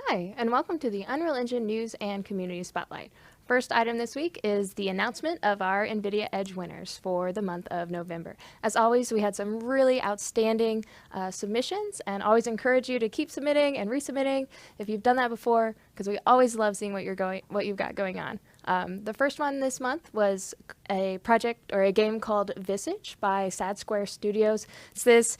Hi, and welcome to the Unreal Engine News and Community Spotlight. First item this week is the announcement of our NVIDIA Edge winners for the month of November. As always, we had some really outstanding submissions, and always encourage you to keep submitting and resubmitting if you've done that before, because we always love seeing what you've got going on. The first one this month was a project or a game called Visage by Sad Square Studios. It's this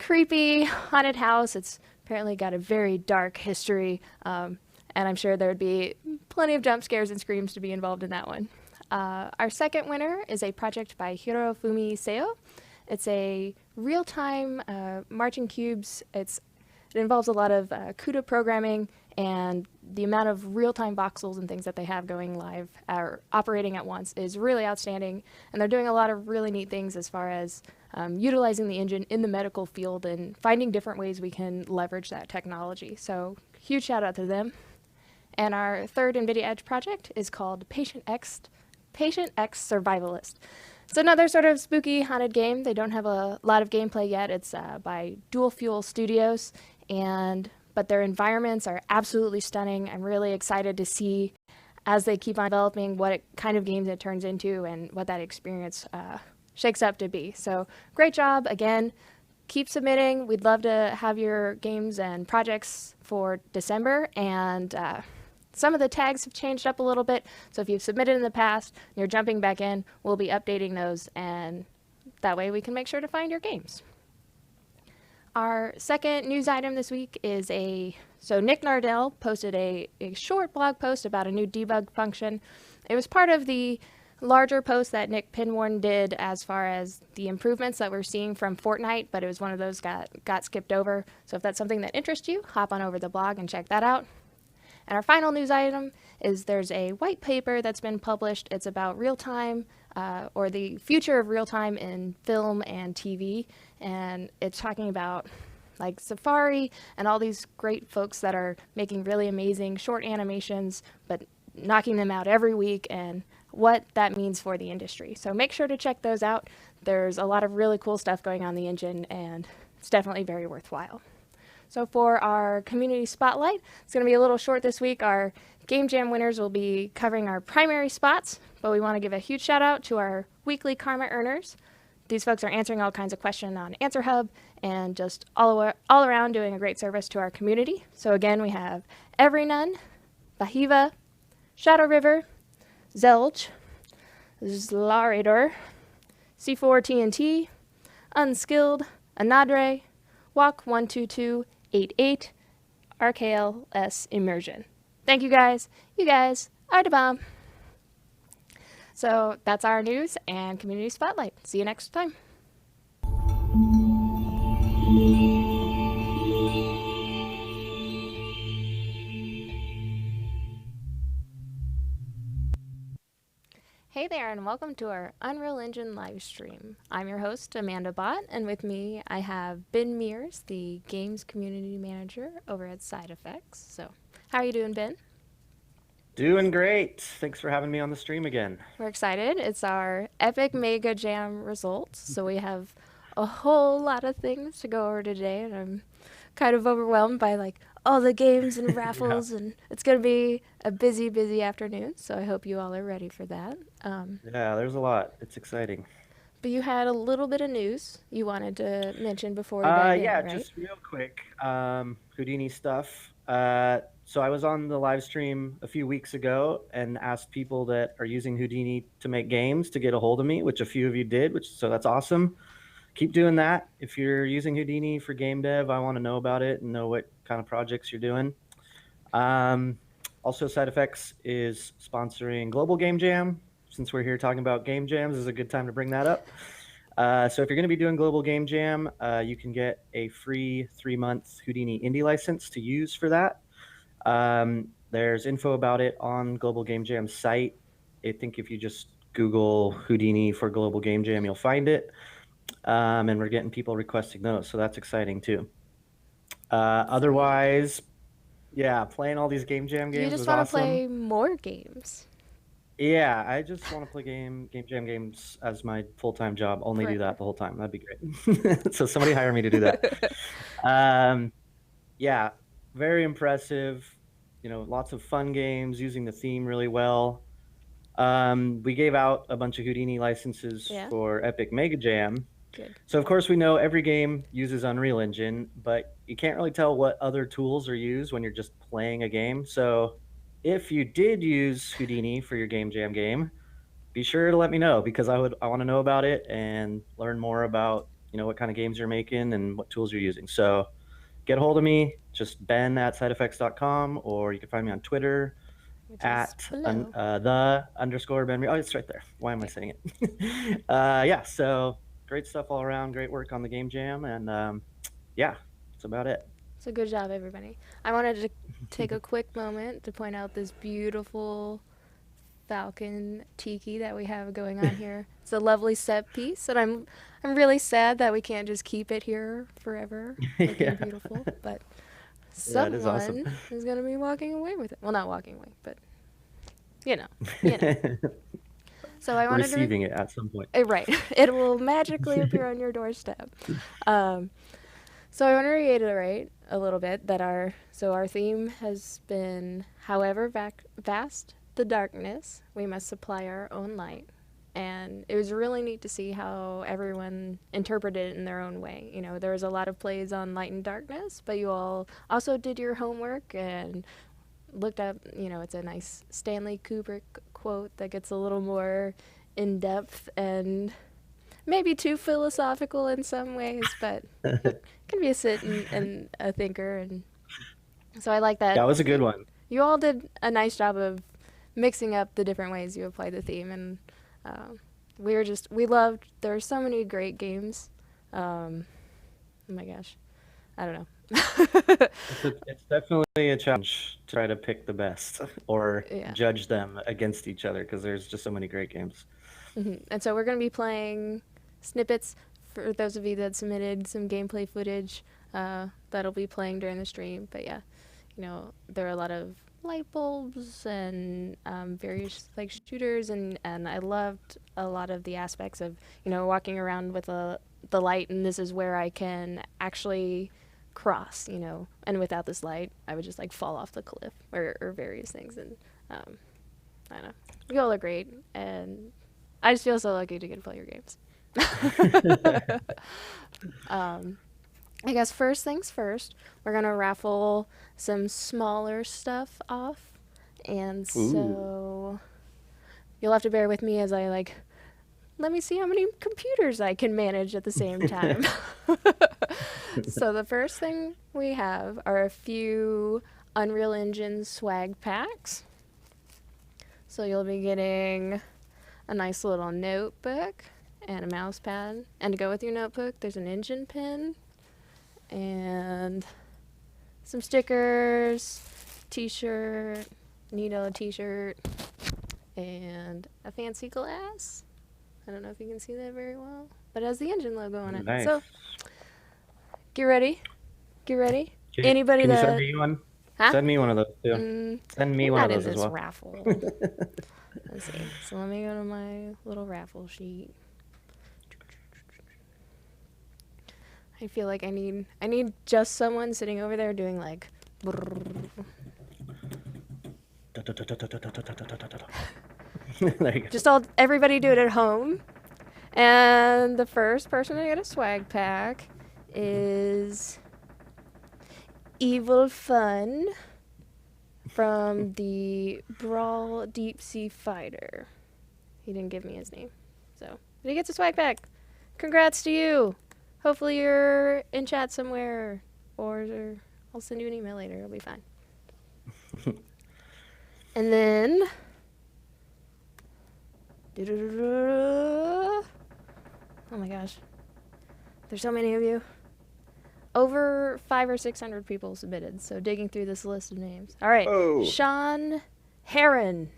creepy haunted house. It's apparently got a very dark history, and I'm sure there would be plenty of jump scares and screams to be involved in that one. Our second winner is a project by Hirofumi Seo. It's a real-time marching cubes. It involves a lot of CUDA programming, and the amount of real-time voxels and things that they have going live or operating at once is really outstanding, and they're doing a lot of really neat things as far as utilizing the engine in the medical field and finding different ways we can leverage that technology. So huge shout out to them. And our third NVIDIA Edge project is called Patient X Survivalist. It's another sort of spooky haunted game. They don't have a lot of gameplay yet. It's by Dual Fuel Studios, but their environments are absolutely stunning. I'm really excited to see as they keep on developing what kind of games it turns into and what that experience shakes up to be. So great job. Again, keep submitting. We'd love to have your games and projects for December, and some of the tags have changed up a little bit. So if you've submitted in the past and you're jumping back in, we'll be updating those, and that way we can make sure to find your games. Our second news item this week is so Nick Nardell posted a short blog post about a new debug function. It was part of the larger post that Nick Pinworn did as far as the improvements that we're seeing from Fortnite, but it was one of those got skipped over. So if that's something that interests you, hop on over the blog and check that out. And our final news item is there's a white paper that's been published. It's about real-time or the future of real-time in film and TV, and it's talking about like Safari and all these great folks that are making really amazing short animations, but knocking them out every week, and what that means for the industry. So make sure to check those out. There's a lot of really cool stuff going on in the engine, and it's definitely very worthwhile. So for our community spotlight, it's going to be a little short this week. Our Game Jam winners will be covering our primary spots, but we want to give a huge shout out to our weekly karma earners. These folks are answering all kinds of questions on Answer Hub and just all around doing a great service to our community. So again, we have Every Nun, Bahiva, Shadow River, Zelge, Zlarador, C4 TNT, Unskilled, Anadre, Walk 12288, RKLS Immersion. Thank you guys. You guys are the bomb. So that's our news and community spotlight. See you next time. Hey there, and welcome to our Unreal Engine live stream. I'm your host, Amanda Bott, and with me I have Ben Mears, the Games Community Manager over at Side Effects. So, how are you doing, Ben? Doing great. Thanks for having me on the stream again. We're excited. It's our Epic MegaJam results, so we have a whole lot of things to go over today, and I'm kind of overwhelmed by like all the games and Yeah. raffles, and it's going to be a busy, busy afternoon, so I hope you all are ready for that. Yeah, there's a lot. It's exciting. But you had a little bit of news you wanted to mention before we dive in, Yeah, right? just real quick, Houdini stuff. So I was on the live stream a few weeks ago and asked people that are using Houdini to make games to get a hold of me, which a few of you did, so that's awesome. Keep doing that. If you're using Houdini for game dev, I want to know about it and know what kind of projects you're doing. Also, Side Effects is sponsoring Global Game Jam. Since we're here talking about game jams, this is a good time to bring that up. So if you're going to be doing Global Game Jam, you can get a free 3-month Houdini Indie license to use for that. There's info about it on Global Game Jam's site. I think if you just Google Houdini for Global Game Jam, you'll find it. And we're getting people requesting those, so that's exciting too. Otherwise, yeah, playing all these Game Jam You games just was want to awesome. play more games Yeah, I just want to play Game Jam games as my full-time job. Only do that forever. the whole time. That'd be great. So somebody hire me to do that. Um, yeah, very impressive. You know, lots of fun games using the theme really well. We gave out a bunch of Houdini licenses Yeah. for Epic MegaJam. Good. So of course we know every game uses Unreal Engine, but you can't really tell what other tools are used when you're just playing a game. So if you did use Houdini for your Game Jam game, be sure to let me know because I want to know about it and learn more about, you know, what kind of games you're making and what tools you're using. So get a hold of me, just ben@sideeffects.com, or you can find me on Twitter Which is at below. the_Ben. Oh, it's right there. Why am I saying it? Yeah, so great stuff all around. Great work on the Game Jam. And yeah, that's about it. So good job, everybody. I wanted to take a quick moment to point out this beautiful falcon tiki that we have going on here. It's a lovely set piece, and I'm really sad that we can't just keep it here forever, looking Yeah. beautiful. But Yeah, it is awesome. someone is gonna be walking away with it. Well, not walking away, but you know. So I wanted Receiving it at some point. right. It will magically appear on your doorstep. So I want to reiterate a little bit that our theme has been, however vast the darkness, we must supply our own light. And it was really neat to see how everyone interpreted it in their own way. You know, there was a lot of plays on light and darkness, but you all also did your homework and looked up, you know, it's a nice Stanley Kubrick quote that gets a little more in depth and maybe too philosophical in some ways, but can be a sit and a thinker. And so I like that. That was a good one. You all did a nice job of mixing up the different ways you applied the theme, and we loved. There are so many great games. Oh my gosh, I don't know. It's definitely a challenge to try to pick the best or Yeah. judge them against each other because there's just so many great games. And so we're going to be playing snippets for those of you that submitted some gameplay footage that'll be playing during the stream. But yeah, you know, there are a lot of light bulbs and various like shooters, and I loved a lot of the aspects of, you know, walking around with the light, and this is where I can actually cross, you know, and without this light I would just like fall off the cliff or various things. And I don't know, you all are great, and I just feel so lucky to get to play your games. I guess first things first, we're gonna raffle some smaller stuff off, and so you'll have to bear with me as I let me see how many computers I can manage at the same time. So the first thing we have are a few Unreal Engine swag packs. So you'll be getting a nice little notebook and a mouse pad. And to go with your notebook, there's an engine pin and some stickers, t-shirt, Nito t-shirt, and a fancy glass. I don't know if you can see that very well, but it has the engine logo on it. Nice. So get ready. Can Anybody you that send me one? Huh? Send me one of those too. Send me you're one not of those in as this well. raffle. Let's see. So let me go to my little raffle sheet. I feel like I need just someone sitting over there doing like There you go. just everybody do it at home. And the first person to get a swag pack is Evil Fun from the Brawl Deep Sea Fighter. He didn't give me his name, so but he gets a swag pack. Congrats to you. Hopefully you're in chat somewhere, or I'll send you an email later. It'll be fine. And then oh my gosh, there's so many of you. Over 500 or 600 people submitted, so digging through this list of names. All right, Sean Heron,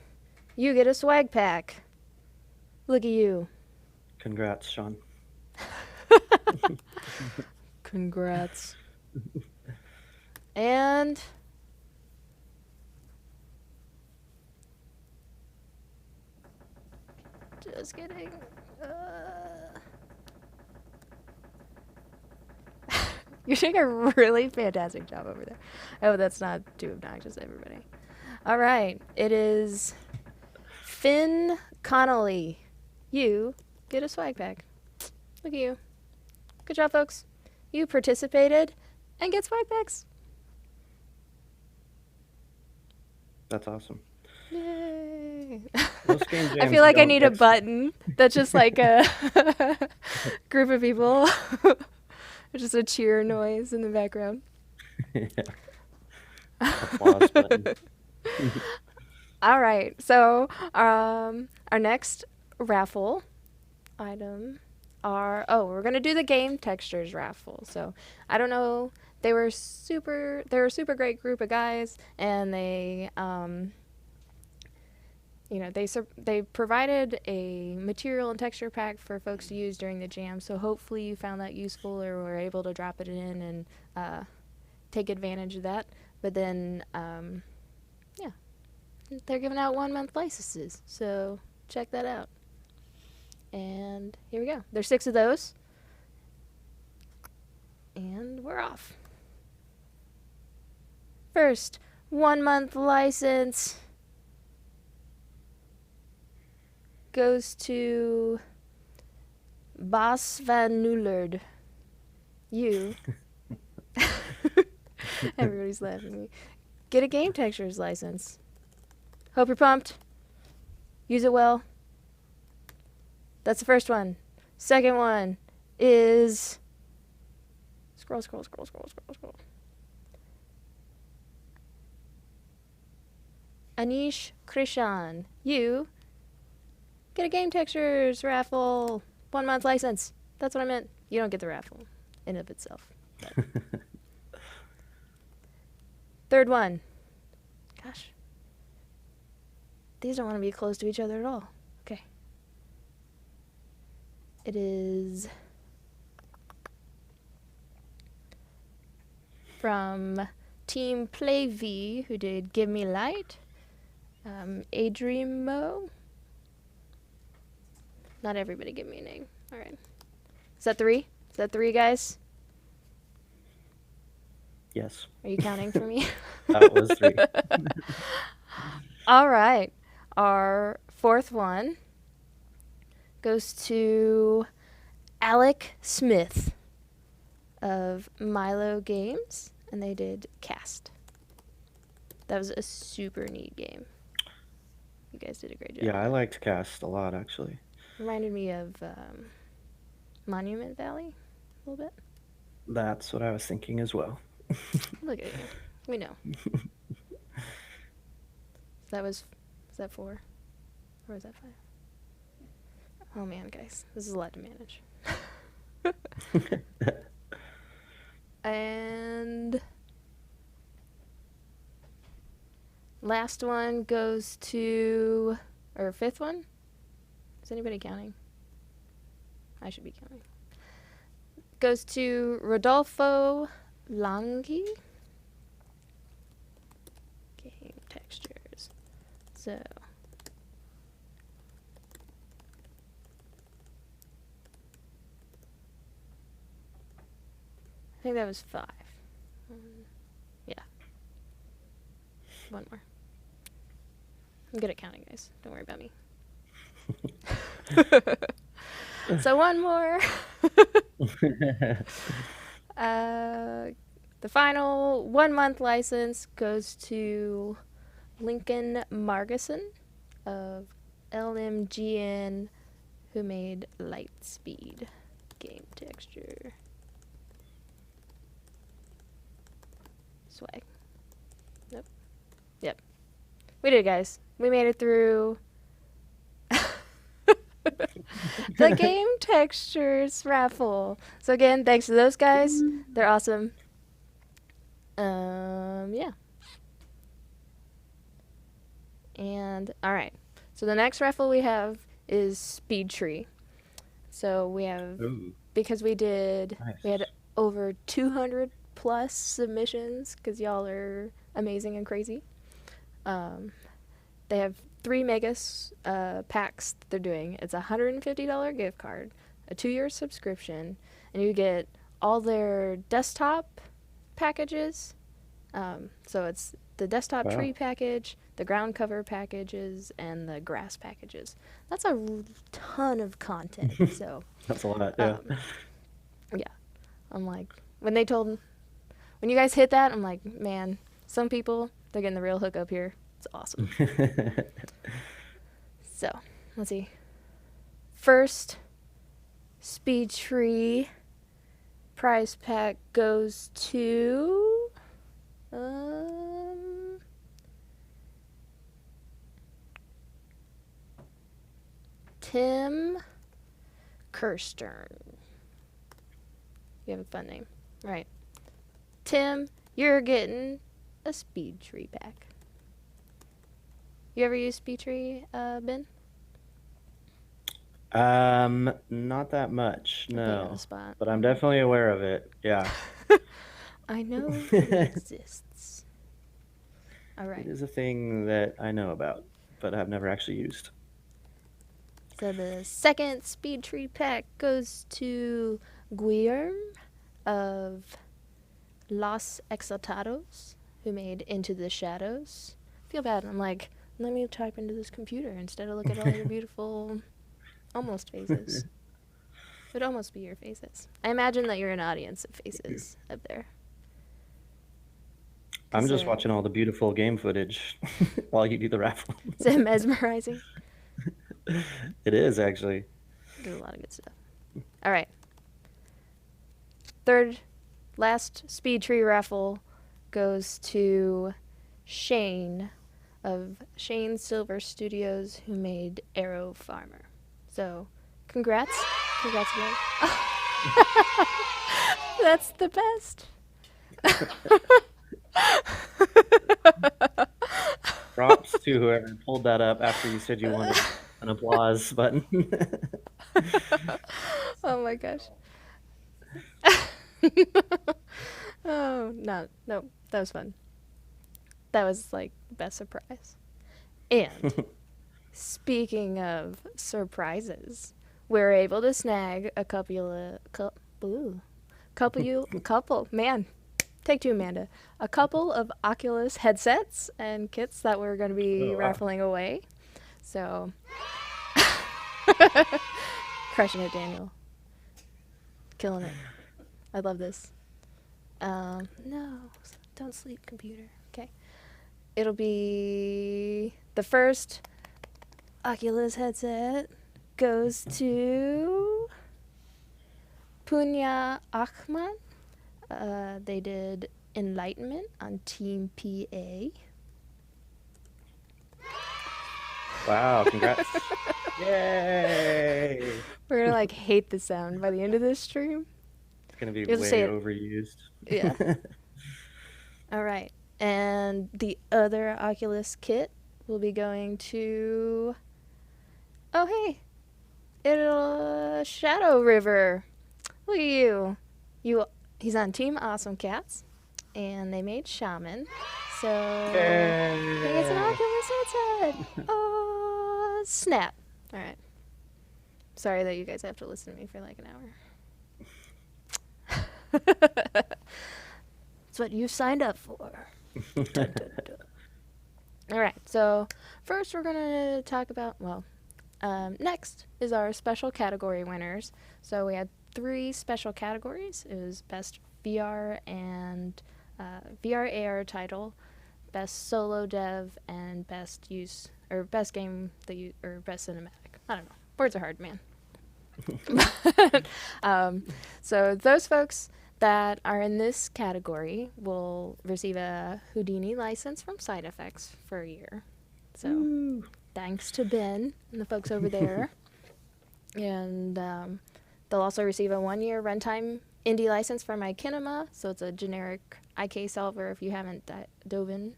you get a swag pack. Look at you. Congrats, Sean. Congrats. And just kidding. You're doing a really fantastic job over there. Oh, that's not too obnoxious, everybody. All right. It is Finn Connolly. You get a swag pack. Look at you. Good job, folks. You participated and get swag packs. That's awesome. Yay. Most game I jams feel like I don't need a get- button that's just like a group of people. Just a cheer noise in the background. Yeah. Applause button. All right. So our next raffle item we're gonna do the game textures raffle. So I don't know. They were a super great group of guys, and they they provided a material and texture pack for folks to use during the jam. So hopefully you found that useful or were able to drop it in and take advantage of that. But then, they're giving out 1 month licenses. So check that out. And here we go. There's 6 of those. And we're off. First, 1 month license goes to Bas van Nullard. You. Everybody's laughing at me. Get a game textures license. Hope you're pumped. Use it well. That's the first one. Second one is scroll. Anish Krishan. You get a game textures raffle. 1 month license. That's what I meant. You don't get the raffle in of itself. Third one. Gosh. These don't want to be close to each other at all. Okay. It is from Team Play V, who did Give Me Light. Adrimo. Not everybody give me a name. All right. Is that 3? Is that 3, guys? Yes. Are you counting for me? That was 3. All right. Our fourth one goes to Alec Smith of Milo Games, and they did Cast. That was a super neat game. You guys did a great job. Yeah, I liked Cast a lot, actually. Reminded me of Monument Valley a little bit. That's what I was thinking as well. Look at you. We know. Is that 4? Or was that 5? Oh man, guys. This is a lot to manage. And last one goes to, or fifth one? Is anybody counting? I should be counting. Goes to Rodolfo Langhi. Game textures. So. I think that was 5. Yeah. 1 more. I'm good at counting, guys. Don't worry about me. So 1 more. The final 1 month license goes to Lincoln Margison of LMGN, who made Lightspeed game texture. Swag. Nope. Yep. We did it, guys. We made it through the game textures raffle. So again, thanks to those guys. They're awesome. Yeah. And all right. So the next raffle we have is Speed Tree. So we have, Ooh, because we had nice. over 200 plus submissions because y'all are amazing and crazy. They have 3 megas packs that they're doing. It's a $150 gift card, a 2-year subscription, and you get all their desktop packages. So it's the desktop Wow. tree package, the ground cover packages, and the grass packages. That's a ton of content. So That's a lot. Yeah. yeah, I'm like, when you guys hit that, I'm like, man, some people, they're getting the real hookup here. It's awesome. So, let's see. First, Speed Tree prize pack goes to Tim Kirstern. You have a fun name. Right. Tim, you're getting a Speed Tree pack. You ever use Speed Tree, Ben? Not that much, Put you on no. the spot. But I'm definitely aware of it. Yeah. I know it exists. All right. It is a thing that I know about, but I've never actually used. So the second Speed Tree pack goes to Guillermo of Los Exaltados, who made Into the Shadows. Feel bad. I'm like, let me type into this computer instead of look at all your beautiful almost faces. It would almost be your faces. I imagine that you're an audience of faces up there. I'm just watching all the beautiful game footage while you do the raffle. Is it mesmerizing? It is, actually. There's a lot of good stuff. All right. Third, last Speed Tree raffle goes to Shane of Shane Silver Studios, who made Arrow Farmer. So, congrats. Congrats again. That's the best. Props to whoever pulled that up after you said you wanted an applause button. Oh my gosh. Oh, no, that was fun. That was like the best surprise. And speaking of surprises, we're able to snag a take two, Amanda. A couple of Oculus headsets and kits that we're going to be raffling away. So, crushing it, Daniel. Killing it. I love this. No, don't sleep, computer. Okay. It'll be the first Oculus headset goes to Punya Ahmad. They did Enlightenment on Team PA. Wow, congrats. Yay! We're gonna like hate the sound by the end of this stream. It's gonna be You have to way say it. overused. Yeah. All right. And the other Oculus kit will be going to... Oh, hey. It'll Shadow River. Look at you. He's on Team Awesome Cats. And they made Shaman. So he gets an Oculus headset. Oh, snap. All right. Sorry that you guys have to listen to me for like an hour. It's what you signed up for. Dun, dun, dun. All right, so first we're going to talk about, next is our special category winners. So we had 3 special categories. It was Best VR and VR AR title, Best Solo Dev, and Best Use, or Best Game, or Best Cinematic. I don't know. Words are hard, man. So those folks that are in this category will receive a Houdini license from Side Effects for a year. So thanks to Ben and the folks over there. And they'll also receive a 1-year runtime indie license from iKinema. So it's a generic IK solver if you haven't dived in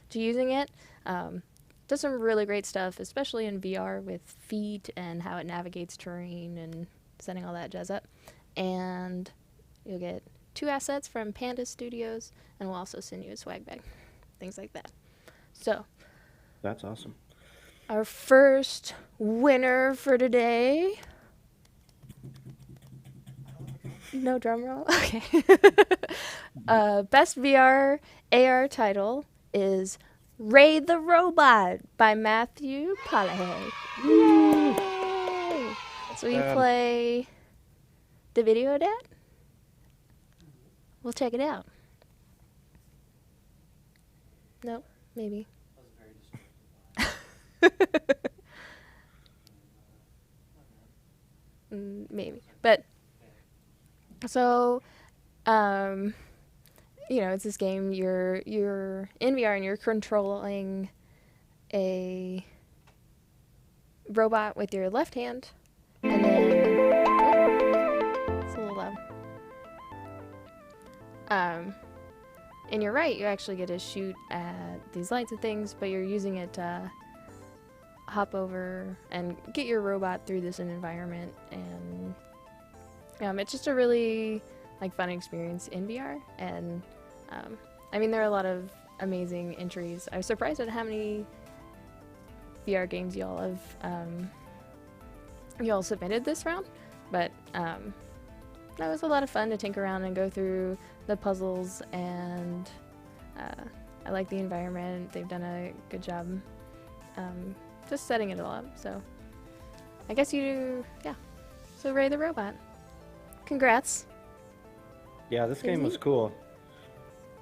to using it. Does some really great stuff, especially in VR with feet and how it navigates terrain and setting all that jazz up. And you'll get 2 assets from Panda Studios, and we'll also send you a swag bag. Things like that. So. That's awesome. Our first winner for today No drum roll? Okay. Best VR AR title is Raid the Robot by Matthew Palahay. Yay! So you play the video of that? We'll check it out. Nope, maybe. Maybe. But, so, it's this game, you're in VR and you're controlling a robot with your left hand, and then, it's a little loud. In your right, you actually get to shoot at these lights and things, but you're using it to hop over and get your robot through this environment, and it's just a really fun experience in VR. And there are a lot of amazing entries. I was surprised at how many VR games y'all have y'all submitted this round, but that was a lot of fun to tinker around and go through the puzzles, and I like the environment. They've done a good job just setting it all up. So I guess so Ray the Robot. Congrats. Yeah, this game was cool.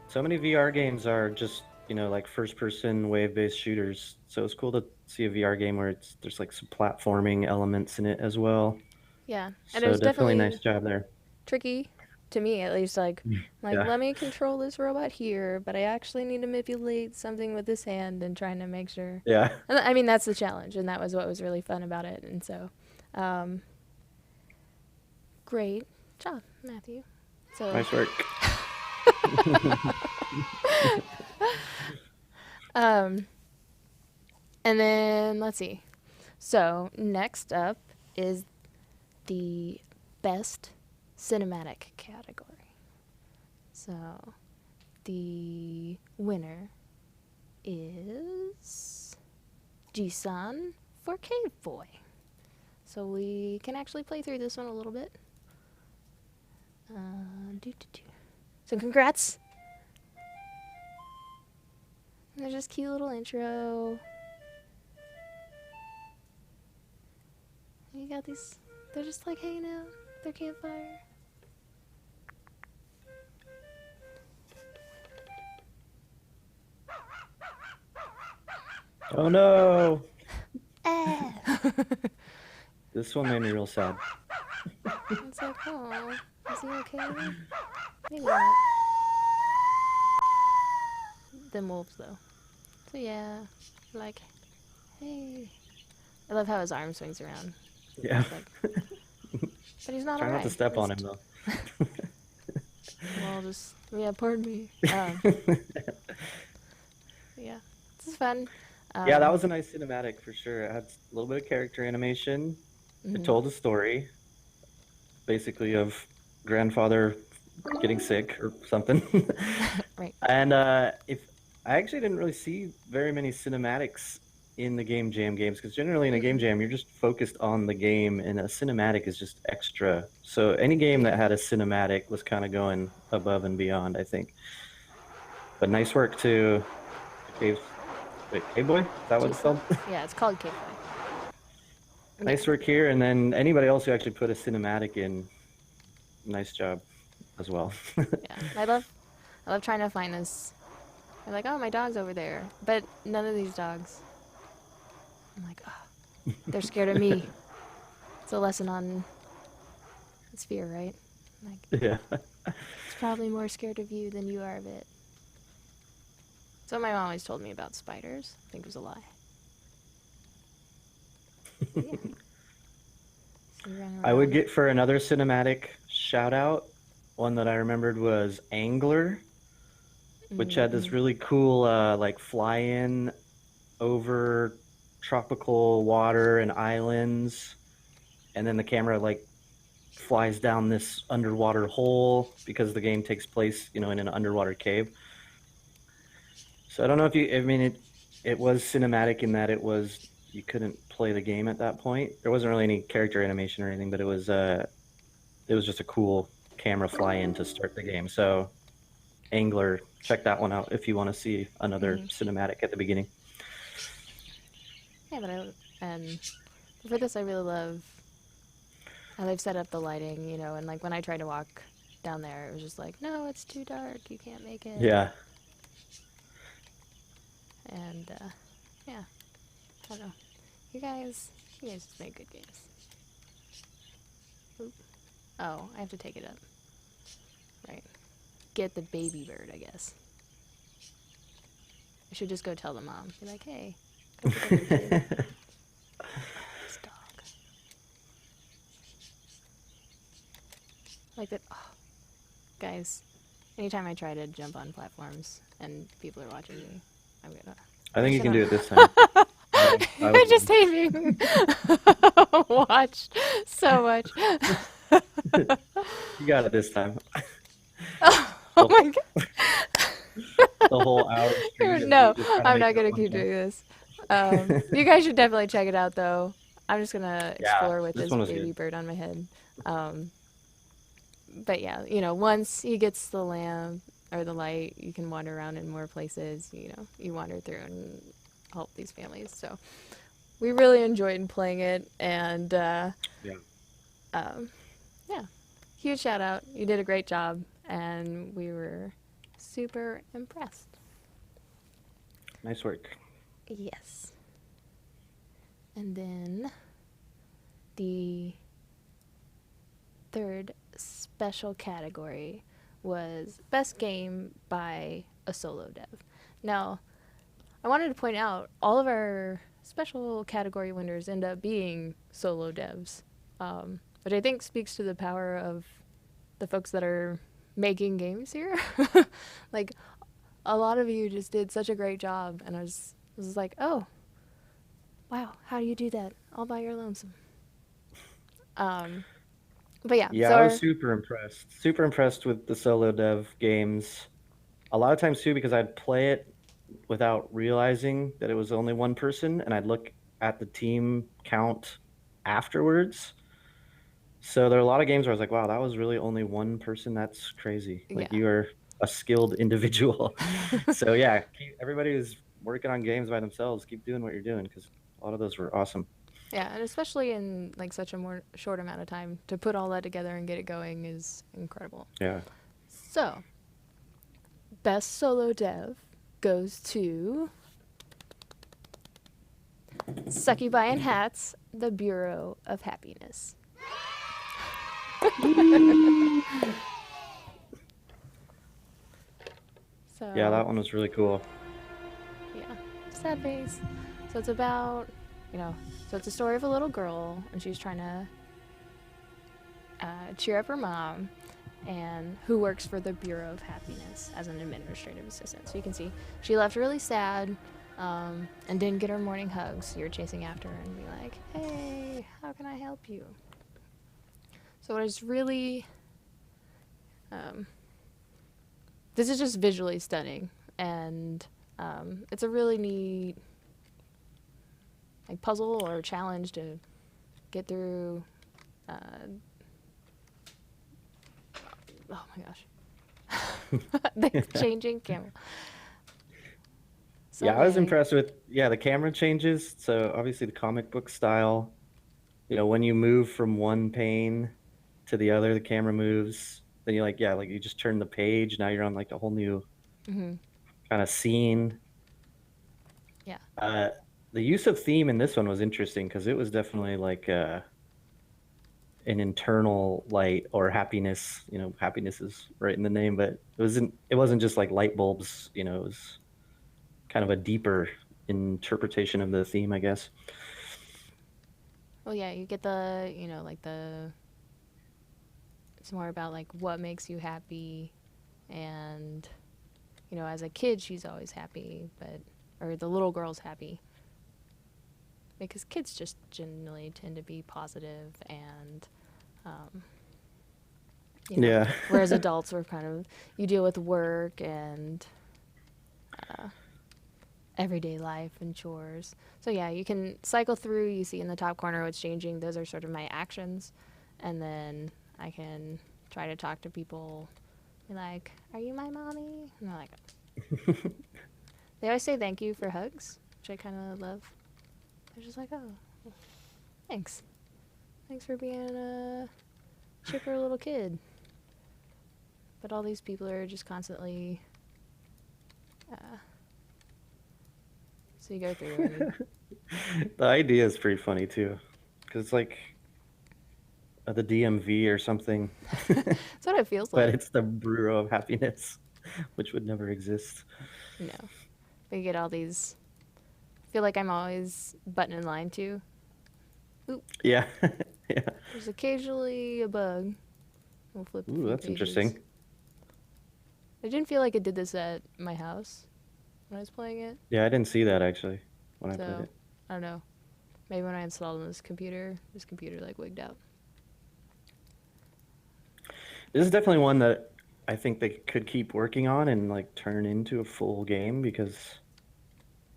So many VR games are just, first-person wave-based shooters. So it's cool to see a VR game where there's some platforming elements in it as well. Yeah, and so it was definitely nice job there. Tricky, to me at least. Yeah. Let me control this robot here, but I actually need to manipulate something with this hand and trying to make sure. Yeah. That's the challenge, and that was what was really fun about it. And so, great job, Matthew. So nice work. And then let's see. So next up is the best cinematic category. So the winner is Jisan for Cave Boy. So we can actually play through this one a little bit. So congrats. There's this cute little intro. You got these, they're just hanging out at their campfire. Oh no! Ah. This one made me real sad. It's oh, is he okay? Maybe not. Them wolves though. So yeah, hey. I love how his arm swings around. Yeah. But he's not Try alright. not to step on him though. Well, pardon me. Yeah, this is fun. Yeah, that was a nice cinematic for sure. It had a little bit of character animation. It told a story, basically of grandfather getting sick or something. Right. And if I actually didn't really see very many cinematics in the Game Jam games, because generally in a Game Jam you're just focused on the game, and a cinematic is just extra. So any game that had a cinematic was kind of going above and beyond, I think. But nice work to Cave Boy? Is that what it's called? Yeah, it's called Cave Boy. Nice work here, and then anybody else who actually put a cinematic in, nice job as well. Yeah, I love trying to find this. They're like, oh, my dog's over there, but none of these dogs. I'm like, oh, they're scared of me. It's a lesson on it's fear, right? Yeah. It's probably more scared of you than you are of it. So my mom always told me about spiders. I think it was a lie. Yeah. So I would get for another cinematic shout out. One that I remembered was Angler, which had this really cool fly in over tropical water and islands, and then the camera flies down this underwater hole because the game takes place in an underwater cave. So I don't know if it was cinematic in that you couldn't play the game at that point. There wasn't really any character animation or anything, but it was just a cool camera fly in to start the game. So Angler, check that one out if you want to see another cinematic at the beginning. Yeah, and for this I really love how they've set up the lighting, and like when I tried to walk down there, it was just like, no, it's too dark, you can't make it. Yeah. And yeah, I don't know. You guys just make good games. Oop. Oh, I have to take it up. Right. Get the baby bird, I guess. I should just go tell the mom. Be like, hey, go get the baby bird. This dog. Like that. Oh. Guys, anytime I try to jump on platforms and people are watching me, I'm gonna. I think you can do it this time. I just hate being watched so much. You got it this time. Oh my god. The whole hour stream. No, I'm not going to keep doing this. You guys should definitely check it out, though. I'm just going to explore with this baby bird on my head. But yeah, once he gets the lamp or the light, you can wander around in more places. You wander through and help these families. So we really enjoyed playing it. And yeah, huge shout out. You did a great job. And we were super impressed. Nice work. Yes. And then the third special category was Best Game by a Solo Dev. Now, I wanted to point out all of our special category winners end up being solo devs, which I think speaks to the power of the folks that are making games here. Like, a lot of you just did such a great job, and I was like, oh, wow, how do you do that all by your lonesome? But yeah. Yeah, so I was super impressed. Super impressed with the solo dev games. A lot of times too, because I'd play it without realizing that it was only one person, and I'd look at the team count afterwards. So there are a lot of games where I was like, wow, that was really only one person. That's crazy. Like, you are a skilled individual. So yeah, everybody who's working on games by themselves, keep doing what you're doing, because a lot of those were awesome. Yeah, and especially in like such a more short amount of time, to put all that together and get it going is incredible. Yeah. So, best solo dev goes to Succubi and Hats, the Bureau of Happiness. So, yeah, that one was really cool. Yeah, sad face. So it's about, so it's a story of a little girl, and she's trying to cheer up her mom, and who works for the Bureau of Happiness as an administrative assistant. So you can see she left really sad, and didn't get her morning hugs. So you're chasing after her and be like, hey, how can I help you? So it is really, this is just visually stunning, and it's a really neat like puzzle or challenge to get through. Oh my gosh, the changing camera. So yeah, I was impressed with the camera changes. So obviously the comic book style. When you move from one pane to the other, the camera moves. Then you you just turn the page. Now you're on like a whole new kind of scene. Yeah. The use of theme in this one was interesting because it was definitely like an internal light or happiness. Happiness is right in the name, but it wasn't just like light bulbs. It was kind of a deeper interpretation of the theme, I guess. Well, yeah, you get the, it's more about like what makes you happy, and as a kid she's always happy, or the little girl's happy, because kids just generally tend to be positive, and yeah. Whereas adults were kind of, you deal with work and everyday life and chores. So yeah, you can cycle through. You see in the top corner what's changing. Those are sort of my actions, and then I can try to talk to people. Be like, "Are you my mommy?" And they're like, they always say thank you for hugs, which I kind of love. They're just like, "Oh, thanks. Thanks for being a chipper little kid." But all these people are just constantly. So you go through and The idea is pretty funny too, because it's like the DMV or something, that's what it feels but like. it's the Bureau of Happiness, which would never exist. No. But you get all these. I feel like I'm always button in line too. Yeah. Yeah. There's occasionally a bug. We'll flip a Ooh, few that's pages. interesting. I didn't feel like it did this at my house when I was playing it. Yeah, I didn't see that actually when I played So, it. I don't know. Maybe when I installed on this computer like wigged out. This is definitely one that I think they could keep working on and like turn into a full game, because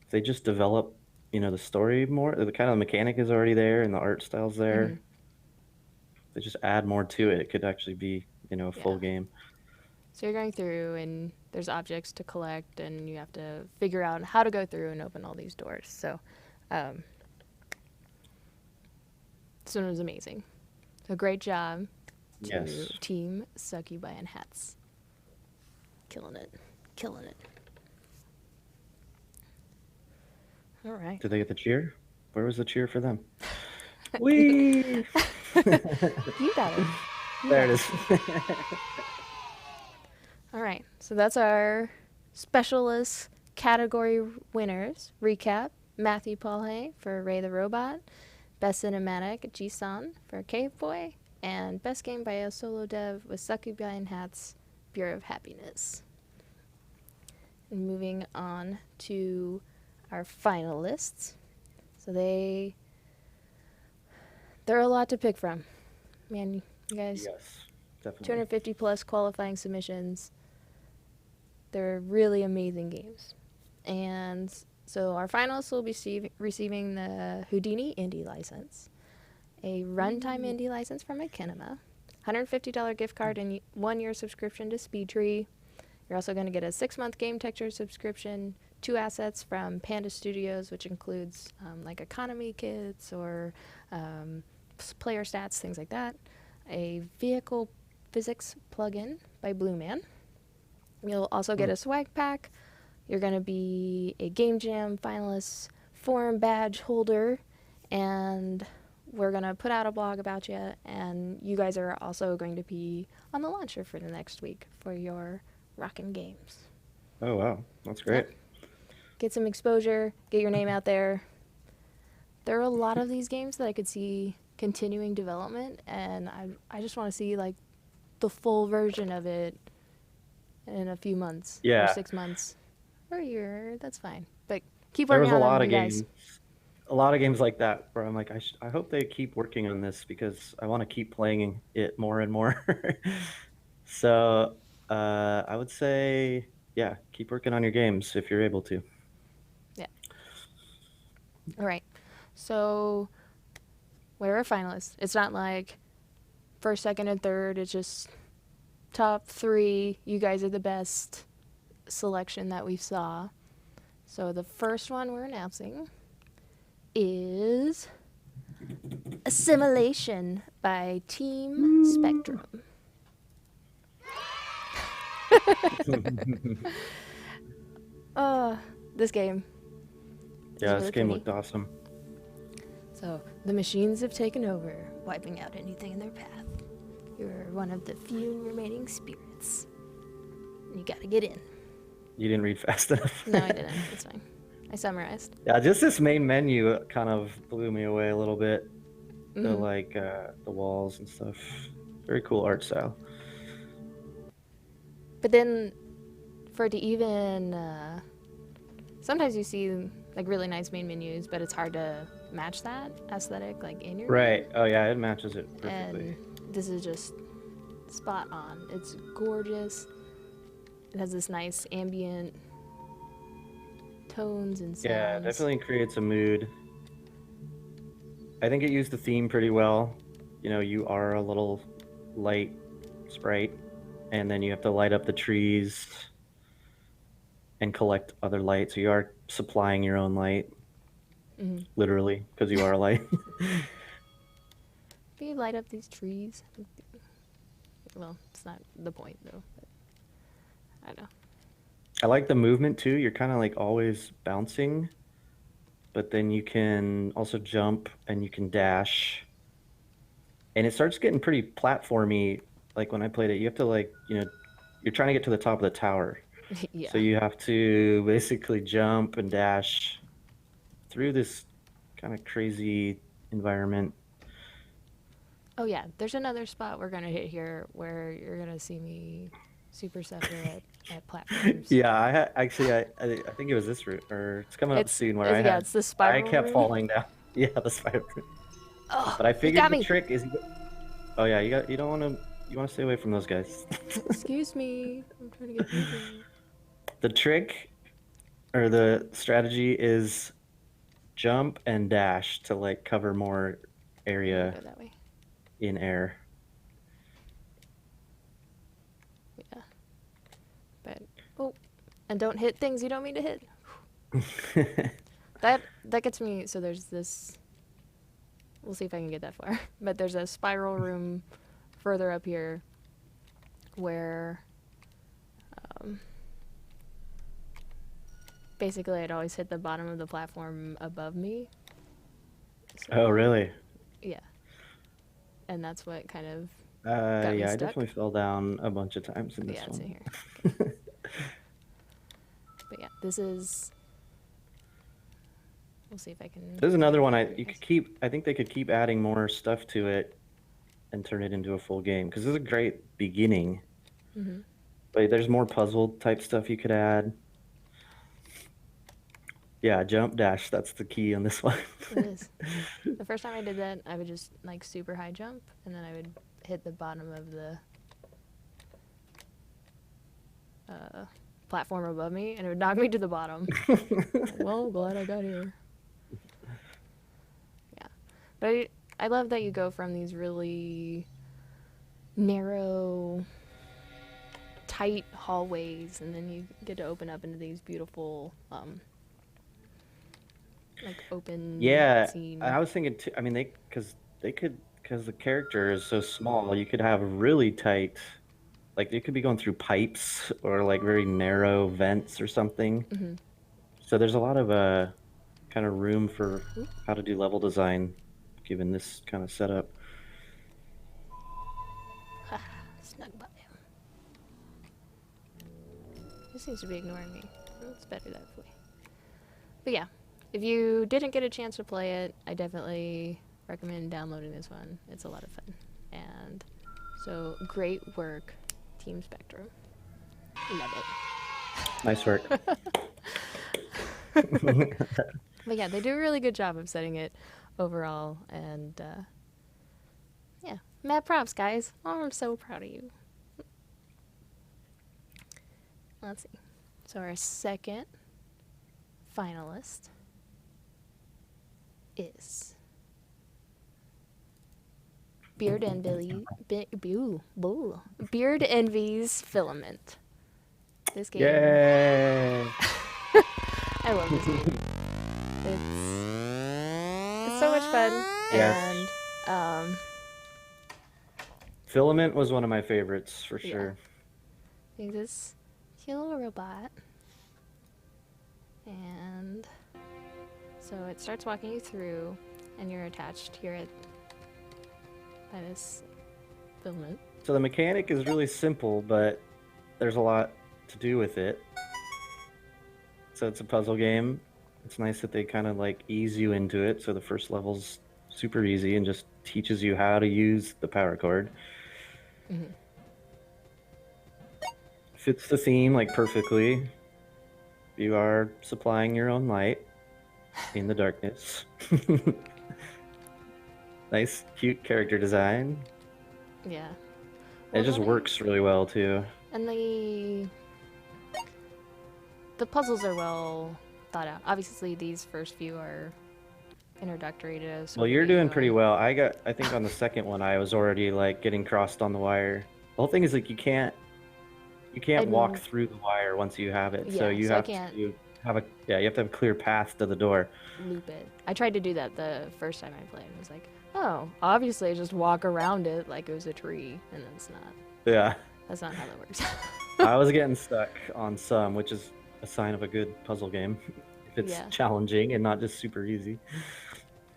if they just develop, the story more. The kind of mechanic is already there and the art style's there. Mhm. If they just add more to it, it could actually be, a full Yeah. game. So you're going through and there's objects to collect and you have to figure out how to go through and open all these doors. So, this one was amazing. So great job to Yes. Team Succubi and Hats. Killing it. Killing it. All right. Did they get the cheer? Where was the cheer for them? Whee! You got it. There it is. All right. So that's our specialist category winners. Recap. Matthew Paulhay for Ray the Robot. Best Cinematic, Jisan for Cave Boy. And Best Game by a Solo Dev with Succubi and Hats, Bureau of Happiness. And moving on to our finalists. So there are a lot to pick from. Man, you guys, Yes, definitely. 250 plus qualifying submissions. They're really amazing games. And so our finalists will be receiving the Houdini Indie license, a Runtime Indie license from Machinima, $150 gift card and 1 year subscription to SpeedTree. You're also going to get a 6-month Game Texture subscription, 2 assets from Panda Studios, which includes like economy kits or player stats, things like that. A vehicle physics plugin by Blue Man. You'll also get a swag pack. You're going to be a Game Jam finalist, forum badge holder, and we're going to put out a blog about you. And you guys are also going to be on the launcher for the next week for your Rockin' Games. Oh, wow. That's great. Get some exposure, get your name out there. There are a lot of these games that I could see continuing development, and I just want to see like the full version of it in a few months or Yeah. 6 months or a year. That's fine, but keep There was working a on lot them, of you guys. games like that where I'm like, I hope they keep working on this because I want to keep playing it more and more. So I would say, yeah, keep working on your games if you're able to. All right, so we're a finalist. It's not like first, second, and third. It's just top 3. You guys are the best selection that we saw. So the first one we're announcing is Assimilation by Team Spectrum. This game. Yeah, really this game pretty. looked awesome. So, the machines have taken over, wiping out anything in their path. You're one of the few remaining spirits. You gotta get in. You didn't read fast enough. No, I didn't. It's fine. I summarized. Yeah, just this main menu kind of blew me away a little bit. The like the walls and stuff. Very cool art style. But then, for it to even... sometimes you see like really nice main menus, but it's hard to match that aesthetic like in your Right. Oh yeah, it matches it perfectly. And this is just spot on. It's gorgeous. It has this nice ambient tones and sounds. Yeah, definitely creates a mood. I think it used the theme pretty well. You are a little light sprite, and then you have to light up the trees and collect other light. So you are supplying your own light, literally, because you are a light. Can you light up these trees? Well, it's not the point though. But I don't know. I like the movement too. You're kind of like always bouncing, but then you can also jump and you can dash. And it starts getting pretty platformy. Like when I played it, you have to like, you're trying to get to the top of the tower. Yeah. So you have to basically jump and dash through this kind of crazy environment. Oh yeah, there's another spot we're gonna hit here where you're gonna see me super suffer at platforms. Yeah, I think it was this route, or it's coming up soon where it's the spiral I kept room. falling down. Yeah, the spiral room. Oh, But I figured got the me. trick is, oh yeah, you don't want to stay away from those guys. Excuse me, I'm trying to get moving. The trick or the strategy is jump and dash to like cover more area Go that way. in air. Yeah. But and don't hit things you don't mean to hit. That gets me. So there's this. We'll see if I can get that far. But there's a spiral room further up here where basically I'd always hit the bottom of the platform above me. So, Oh, really? yeah. And that's what kind of Yeah, me I stuck. definitely fell down a bunch of times in this it's one. in here. Okay. But yeah, this is. We'll see if I can. There's another one I think they could keep adding more stuff to it and turn it into a full game, because this is a great beginning. But there's more puzzle type stuff you could add. Yeah, jump dash, that's the key on this one. It is. The first time I did that, I would just like super high jump, and then I would hit the bottom of the platform above me, and it would knock me to the bottom. Well, glad I got here. Yeah, but I love that you go from these really narrow, tight hallways, and then you get to open up into these beautiful, like open. Yeah, scene. I was thinking too. I mean, because the character is so small, you could have really tight, like you could be going through pipes or like very narrow vents or something. So there's a lot of kind of room for how to do level design, given this kind of setup. Snug by him. He seems to be ignoring me. It's better that way. But yeah, if you didn't get a chance to play it, I definitely recommend downloading this one. It's a lot of fun. And so, great work, Team Spectrum. Love it. Nice work. But yeah, they do a really good job of setting it overall. And yeah, mad props, guys. Oh, I'm so proud of you. Let's see. So our second finalist is Beard Envy's Filament. This game. Yay! I love this game. It's so much fun. Yes. And Filament was one of my favorites for sure. there's this cute little robot. And so it starts walking you through, and you're attached here by this filament. So the mechanic is really simple, but there's a lot to do with it. So it's a puzzle game. It's nice that they kind of like ease you into it. So the first level's super easy and just teaches you how to use the power cord. Fits the theme like perfectly. You are supplying your own light in the darkness. Nice, cute character design. Yeah. It just works really well too. And the puzzles are well thought out. Obviously, these first few are introductory to. Well, you're doing pretty well. I think on the second one, I was already like getting crossed on the wire. whole thing is like you can't walk And- through the wire once you have it. So Yeah, you so I have can't- to have a you have to have a clear path to the door. Loop it. I tried to do that the first time I played. I was like, oh, obviously I just walk around it like it was a tree, and it's not. Yeah. That's not how that works. I was getting stuck on some, which is a sign of a good puzzle game. If it's Yeah. challenging and not just super easy.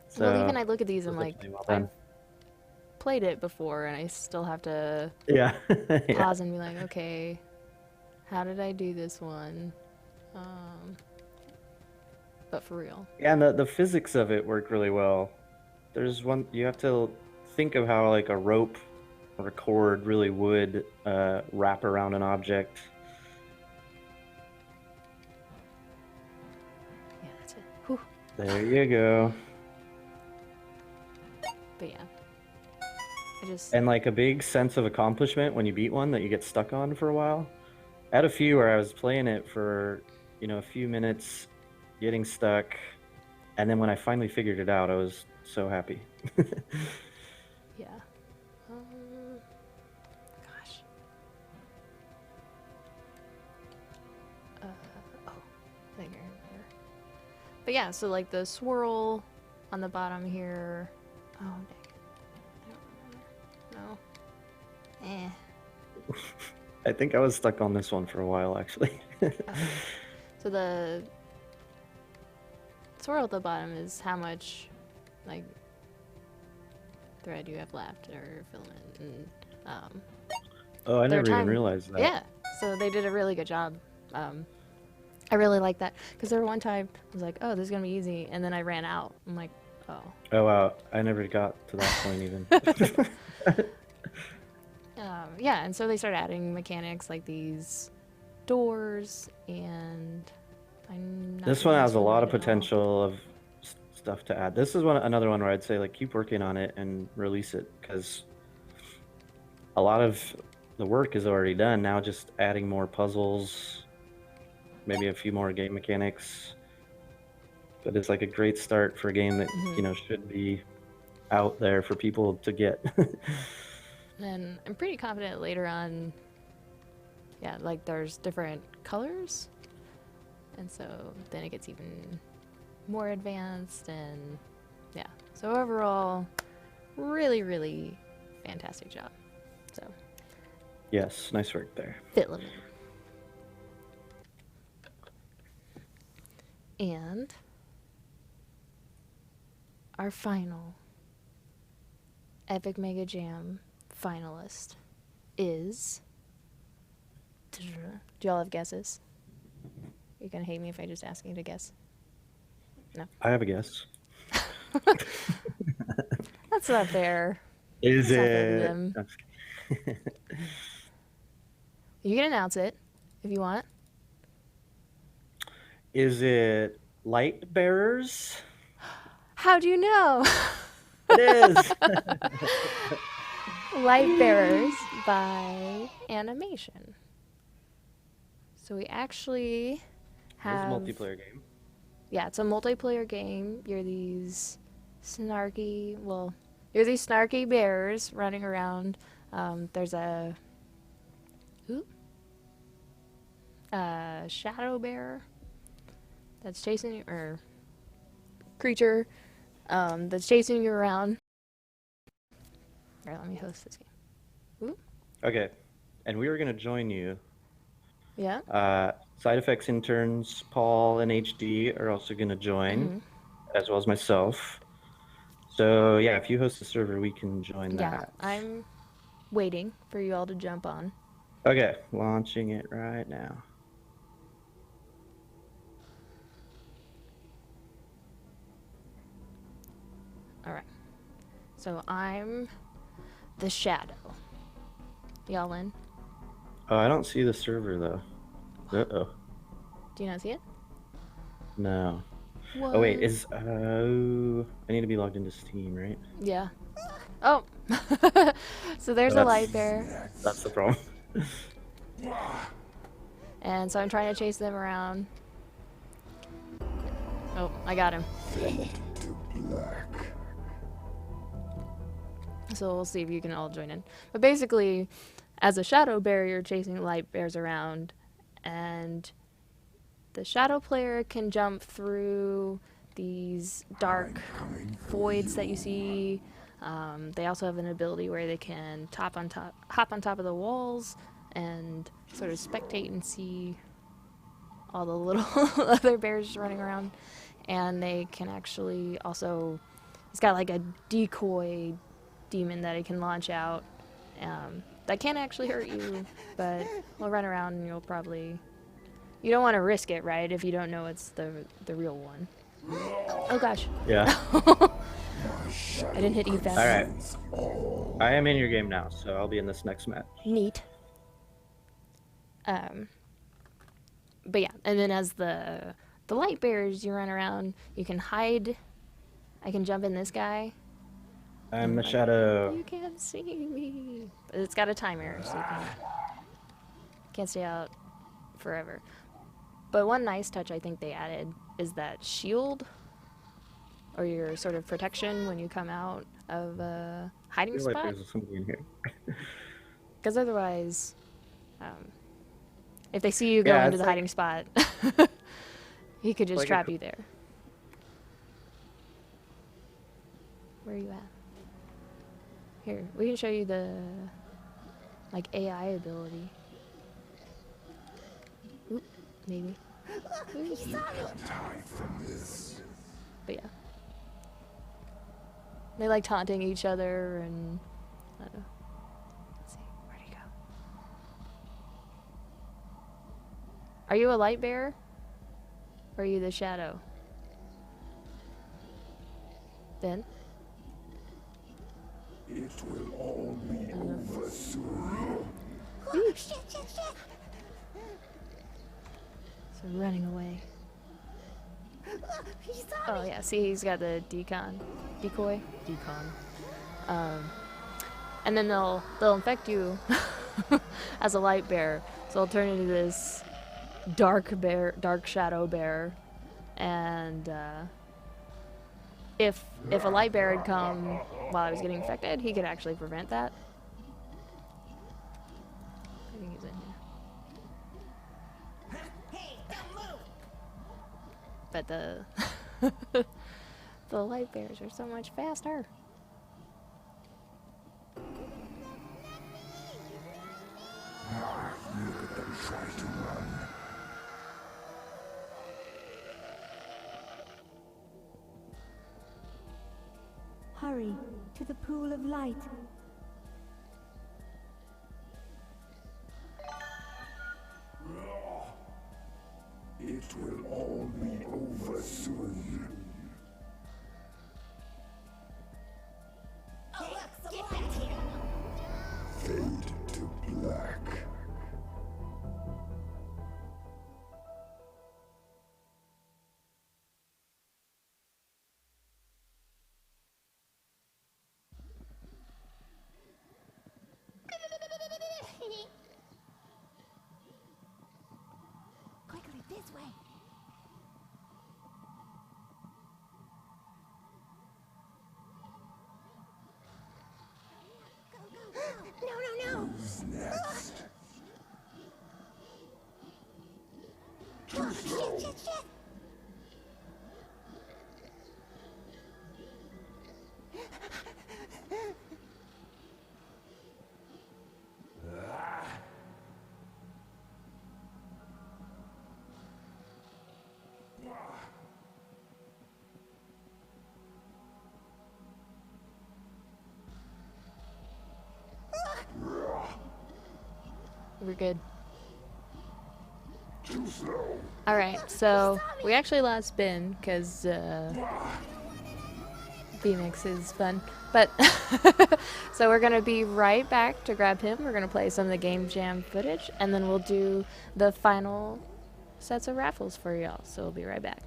So Well, even I look at these, I'm like, well I've done. played it before, and I still have to Yeah. Yeah. pause and be like, okay, how did I do this one? But for real. Yeah, and the physics of it work really well. There's one you have to think of how like a rope or a cord really would wrap around an object. Yeah, that's it. Whew. There you go. But yeah. I just... And like a big sense of accomplishment when you beat one that you get stuck on for a while. I had a few where I was playing it for, a few minutes, getting stuck, and then when I finally figured it out, I was so happy. Yeah. Gosh. Oh, I think I remember. But yeah, so like the swirl on the bottom here. Oh, dang. I don't remember. No. I think I was stuck on this one for a while, actually. Okay. So the swirl at the bottom is how much, like, thread you have left or filament, and Oh, I their never even time- realized that. yeah. So they did a really good job. I really like that because there were one time I was like, oh, this is gonna be easy, and then I ran out. I'm like, oh. Oh, wow. I never got to that point even. Yeah, and so they started adding mechanics like these doors, and I'm not This sure one how has a it's lot of related at all. potential of stuff to add. This is another one where I'd say like keep working on it and release it because a lot of the work is already done. Now just adding more puzzles, maybe a few more game mechanics. But it's like a great start for a game that should be out there for people to get. And I'm pretty confident later on, yeah, like there's different colors, and so then it gets even more advanced, and yeah. So overall, really, really fantastic job. So Yes, nice work there. Finland. And our final Epic MegaJam finalist is... Do y'all have guesses? You're gonna hate me if I just ask you to guess. No. I have a guess. That's not fair. Is That's not fair to it? them. I'm just kidding. You can announce it if you want. Is it Light Bearers? How'd you know? It is. Light Bearers by Animation. So we actually It's a have... multiplayer game. Yeah, it's a multiplayer game. You're these snarky bears running around. There's a shadow bear that's chasing you, or creature that's chasing you around. All right, let me host this game. Okay, and we were gonna join you. Yeah. Side effects interns Paul and HD are also gonna join, as well as myself. So yeah, if you host the server, we can join Yeah, that. I'm waiting for you all to jump on. Okay, launching it right now. All right. So I'm the shadow. Y'all in? Oh, I don't see the server though. Uh-oh. Do you not see it? No. What? Oh wait, I need to be logged into Steam, right? Yeah. Oh. So there's a That's- light bear, That's the problem. and so I'm trying to chase them around. Oh, I got him. So we'll see if you can all join in. But basically, As a shadow bear, you're chasing light bears around, and the shadow player can jump through these dark voids that you see. They also have an ability where they can hop on top of the walls and sort of spectate and see all the little other bears running around. And they can actually also, it's got like a decoy demon that it can launch out. That can actually hurt you, but will run around and you'll probably, you don't want to risk it, right? If you don't know it's the real one. Oh gosh. Yeah. I didn't hit you fast. All right. I am in your game now, so I'll be in this next match. Neat. But yeah, and then as the light bears, you run around. You can hide. I can jump in this guy. I'm the shadow. You can't see me. But it's got a timer, so you can't stay out forever. But one nice touch I think they added is that shield, or your sort of protection when you come out of a hiding I feel spot. like there's something in here. Because otherwise, if they see you go into the hiding spot, he could just trap you there. Where are you at? Here, we can show you the like AI ability. Oop, maybe. But yeah. They like taunting each other and I don't know. Let's see, where'd he go? Are you a light bearer? Or are you the shadow? Ben? It will all be over soon. Shit. So running away. Oh yeah, see he's got the decoy. And then they'll infect you as a light bear. So I'll turn into this dark shadow bear, and if a light bear had come while I was getting infected, he could actually prevent that. I think he's in here. But the light bears are so much faster. Look at them try to run. Hurry to the pool of light. It will all be over soon. Fade to black. Quickly, this way. No. Who's next? Shit. We're good. Too slow. Alright, so we actually lost Ben because VMix is fun. But so we're going to be right back to grab him. We're going to play some of the Game Jam footage, and then we'll do the final sets of raffles for y'all. So we'll be right back.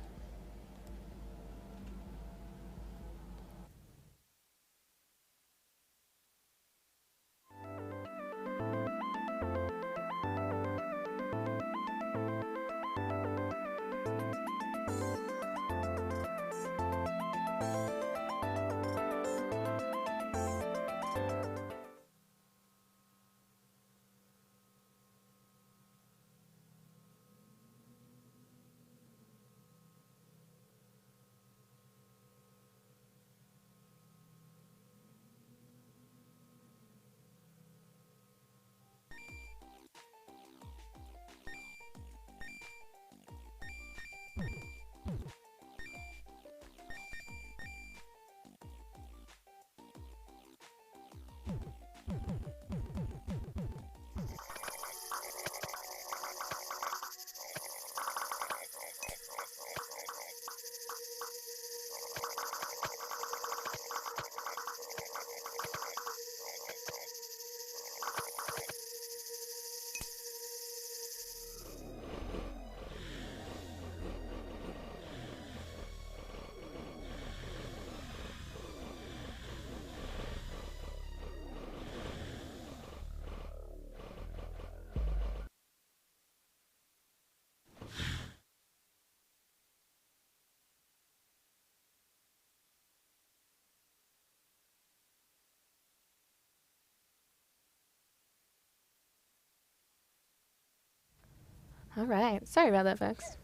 All right. Sorry about that, folks.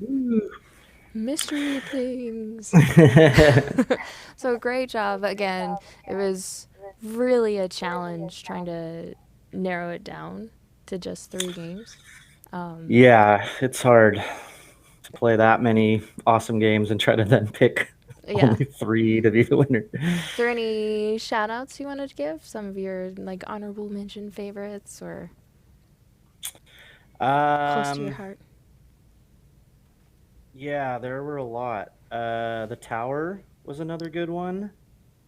Mystery things. So great job. Again, it was really a challenge trying to narrow it down to just 3 games. Yeah, it's hard to play that many awesome games and try to then pick Yeah. only 3 to be the winner. Is there any shout outs you wanted to give? Some of your like honorable mention favorites or close to your heart? Yeah, there were a lot. The Tower was another good one,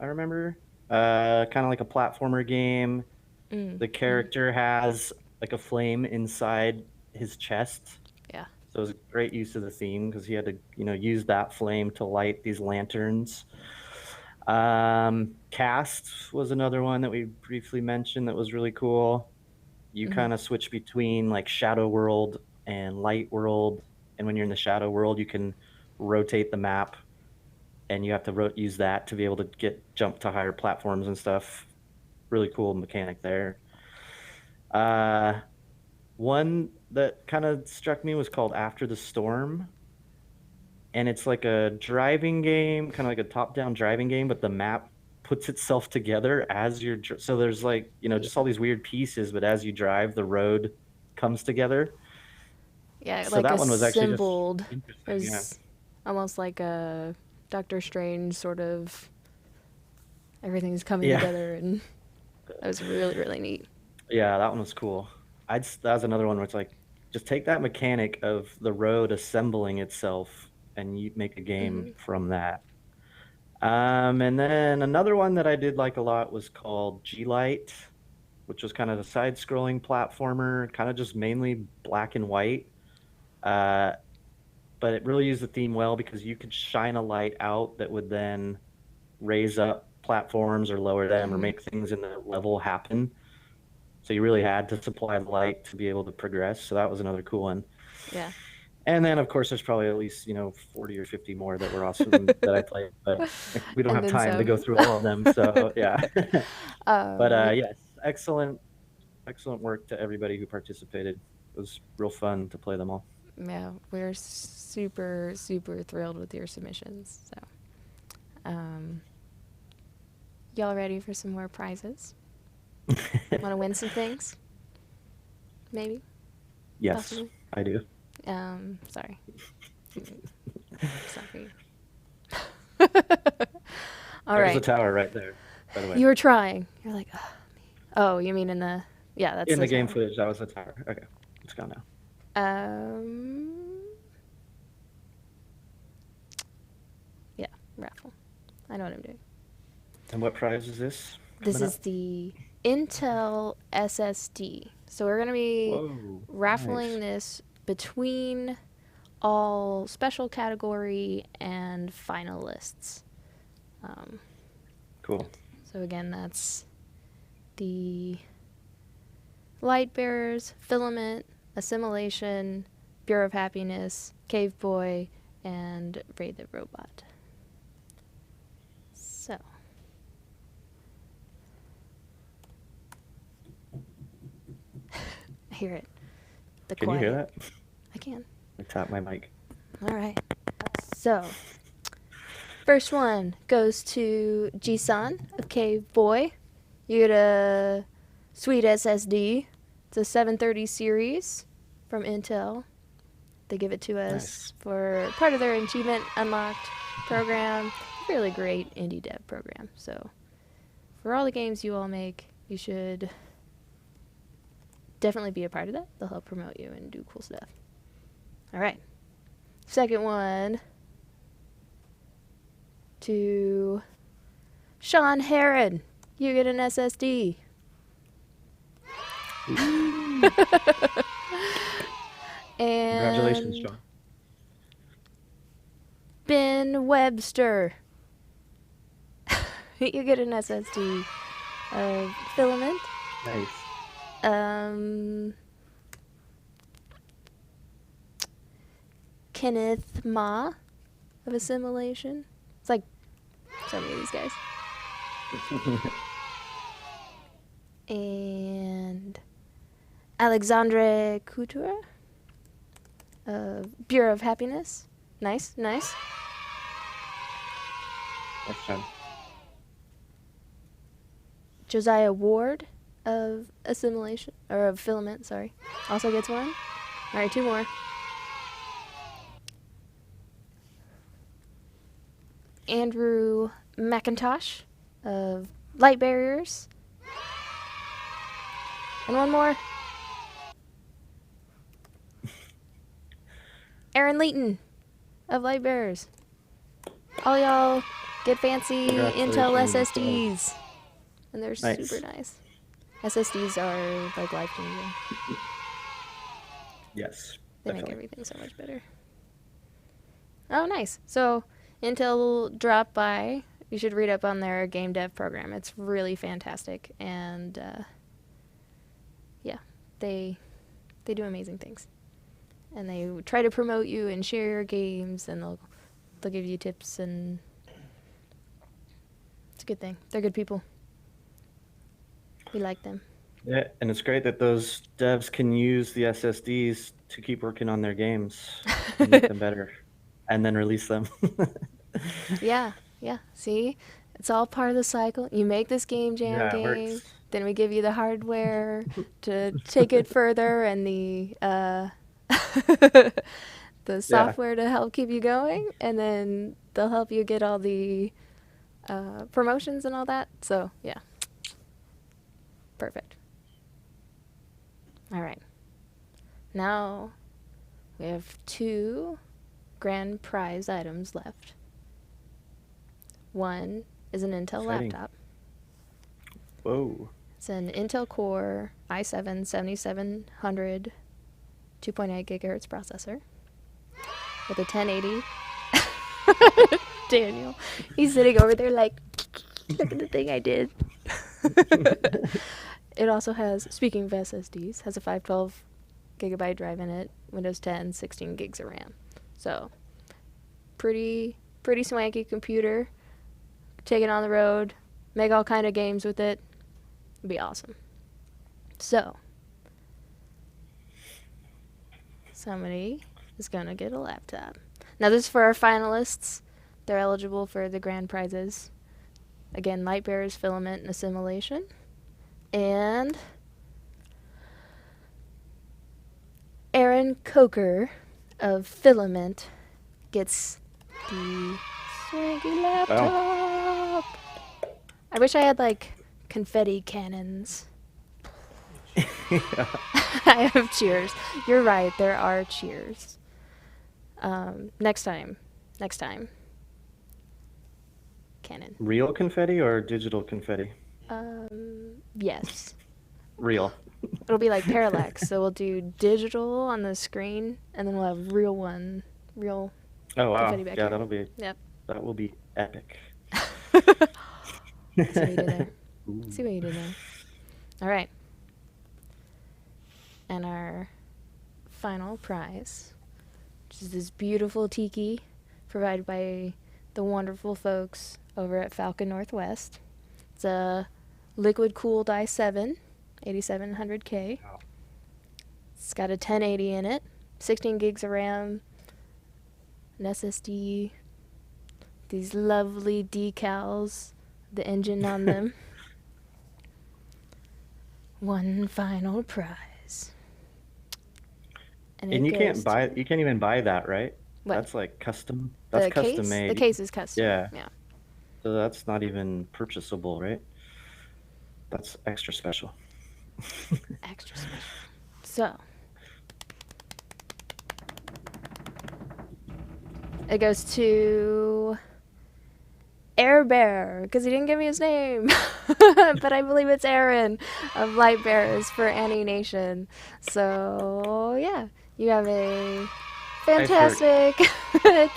I remember. Kind of like a platformer game. The character has like a flame inside his chest. Yeah. So it was a great use of the theme because he had to, use that flame to light these lanterns. Cast was another one that we briefly mentioned that was really cool. You kind of switch between like Shadow World and Light World, and when you're in the Shadow World, you can rotate the map, and you have to use that to be able to jump to higher platforms and stuff. Really cool mechanic there. One that kind of struck me was called After the Storm, and it's like a driving game, kind of like a top-down driving game, but the map puts itself together as you're so there's like just all these weird pieces, but as you drive, the road comes together. Yeah, So like that one was actually just assembled. interesting. It was almost like a Doctor Strange sort of. Everything's coming together, and that was really, really neat. Yeah, that one was cool. That was another one where it's like, just take that mechanic of the road assembling itself, and you make a game from that. And then another one that I did like a lot was called G-Light, which was kind of a side-scrolling platformer, kind of just mainly black and white. But it really used the theme well because you could shine a light out that would then raise up platforms or lower them or make things in the level happen. So you really had to supply the light to be able to progress. So that was another cool one. Yeah. And then, of course, there's probably at least 40 or 50 more that were awesome that I played, but we don't have time to go through all of them. So yeah. But yes, excellent work to everybody who participated. It was real fun to play them all. Yeah, we're super, super thrilled with your submissions. So, y'all ready for some more prizes? Want to win some things? Maybe? Yes, Possibly? I do. Sorry. It's not for you. All There's right. a tower right there, by the way. You were trying. You're like, oh, you mean in the... Yeah, that's in the tower. game footage, that was the tower. Okay, it's gone now. Yeah, raffle. I know what I'm doing. And what prize is this? This coming is up? the Intel SSD. So we're going to be Whoa, raffling nice. this between all special category and finalists. Cool. So again, that's the Light Bearers, Filament, Assimilation, Bureau of Happiness, Cave Boy, and Raid the Robot. So. I hear it. The Can quiet. you hear that? I can. I tapped my mic. All right. So, first one goes to Jisan of Cave Boy. You get a sweet SSD. It's a 730 series from Intel. They give it to us for part of their Achievement Unlocked program. Really great indie dev program. So, for all the games you all make, you should definitely be a part of that. They'll help promote you and do cool stuff. All right. Second one to Sean Herod. You get an SSD. And Congratulations, Sean. Ben Webster. You get an SSD of Filament. Nice. Kenneth Ma of Assimilation. It's like so many of these guys. And Alexandre Couture. Bureau of Happiness. Nice, nice. Next time. Josiah Ward of Assimilation, or of Filament, sorry. Also gets one. Alright, 2 more. Andrew McIntosh of Light Barriers. And 1 more. Aaron Leighton of Light Bearers. All y'all get fancy Intel SSDs. And they're Nice. super nice. SSDs are like life changing. Yes. They make definitely. everything so much better. Oh, nice. So Intel dropped by. You should read up on their game dev program. It's really fantastic. And yeah, they do amazing things. And they try to promote you and share your games, and they'll give you tips, and it's a good thing. They're good people. We like them. Yeah, and it's great that those devs can use the SSDs to keep working on their games and make them better, and then release them. Yeah. See, it's all part of the cycle. You make this game jam Yeah, it game, works. then we give you the hardware to take it further, and the the software to help keep you going, and then they'll help you get all the promotions and all that. So yeah, perfect. All right, now we have 2 grand prize items left. One is an Intel Exciting. laptop. Whoa. It's an Intel Core i7 7700 2.8 gigahertz processor with a 1080. Daniel, he's sitting over there like, look at the thing I did. It also has, speaking of SSDs, has a 512 gigabyte drive in it, Windows 10, 16 gigs of RAM. So, pretty swanky computer. Take it on the road, make all kind of games with it. It'd be awesome. So, somebody is gonna get a laptop. Now this is for our finalists. They're eligible for the grand prizes. Again, Light Bearers, Filament, and Assimilation. And Aaron Coker of Filament gets the swanky laptop. I wish I had like confetti cannons. I have cheers. You're right, there are cheers. Next time. Cannon. Real confetti or digital confetti? Yes. Real. It'll be like parallax. So we'll do digital on the screen, and then we'll have real Oh wow. confetti back Yeah, here. that will be epic. See what you did there. Ooh. See what you did there. All right. And our final prize, which is this beautiful tiki provided by the wonderful folks over at Falcon Northwest. It's a liquid cooled i7 8700K. Wow. It's got a 1080 in it, 16 gigs of RAM, an SSD, these lovely decals, the engine on them. One final prize. And it you goes to can't even buy that, right? What? That's like custom. the That's case? custom made. The case is custom. Yeah. Yeah. So that's not even purchasable, right? That's extra special. Extra special. So it goes to Air Bear, because he didn't give me his name. But I believe it's Aaron of Light Bearers for Annie Nation. So yeah, you have a fantastic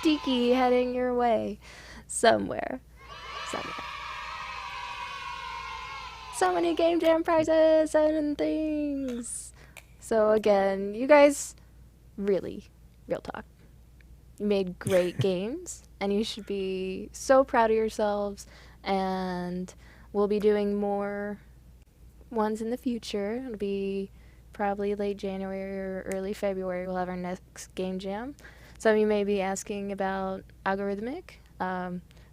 tiki heading your way somewhere. So many Game Jam prizes and things. So again, you guys really, real talk, you made great games, and you should be so proud of yourselves, and we'll be doing more ones in the future. It'll be probably late January or early February, we'll have our next game jam. Some of you may be asking about Algorithmic.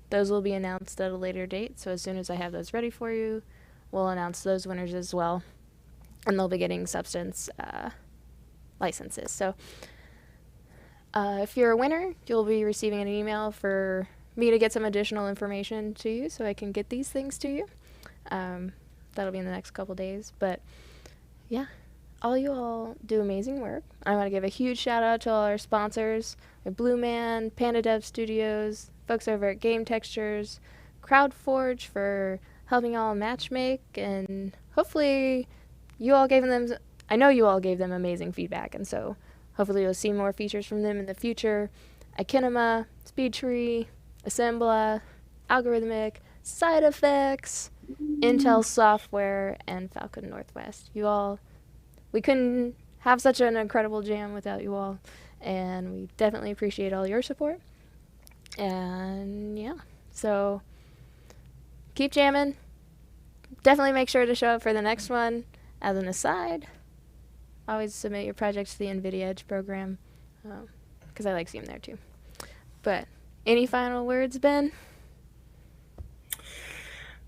Those will be announced at a later date, so as soon as I have those ready for you, we'll announce those winners as well. And they'll be getting Substance licenses. So if you're a winner, you'll be receiving an email for me to get some additional information to you so I can get these things to you. That'll be in the next couple days. But yeah, all you all do amazing work. I want to give a huge shout out to all our sponsors, Blue Man, Panda Dev Studios, folks over at Game Textures, CrowdForge for helping all matchmake, and hopefully you all gave them, I know you all gave them amazing feedback, and so hopefully you'll see more features from them in the future. Ikinema, SpeedTree, Assembla, Algorithmic, Side Effects, Intel Software, and Falcon Northwest. You all, we couldn't have such an incredible jam without you all, and we definitely appreciate all your support. And yeah, so keep jamming. Definitely make sure to show up for the next one. As an aside, always submit your projects to the NVIDIA Edge program, because I like seeing them there too. But any final words, Ben?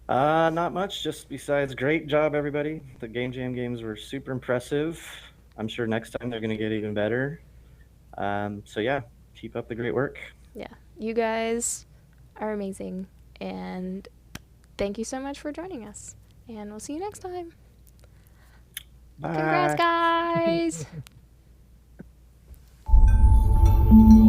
Not much, just besides great job, everybody. The Game Jam games were super impressive. I'm sure next time they're going to get even better. So yeah, keep up the great work. Yeah, you guys are amazing, and thank you so much for joining us, and we'll see you next time. Bye. Congrats, guys!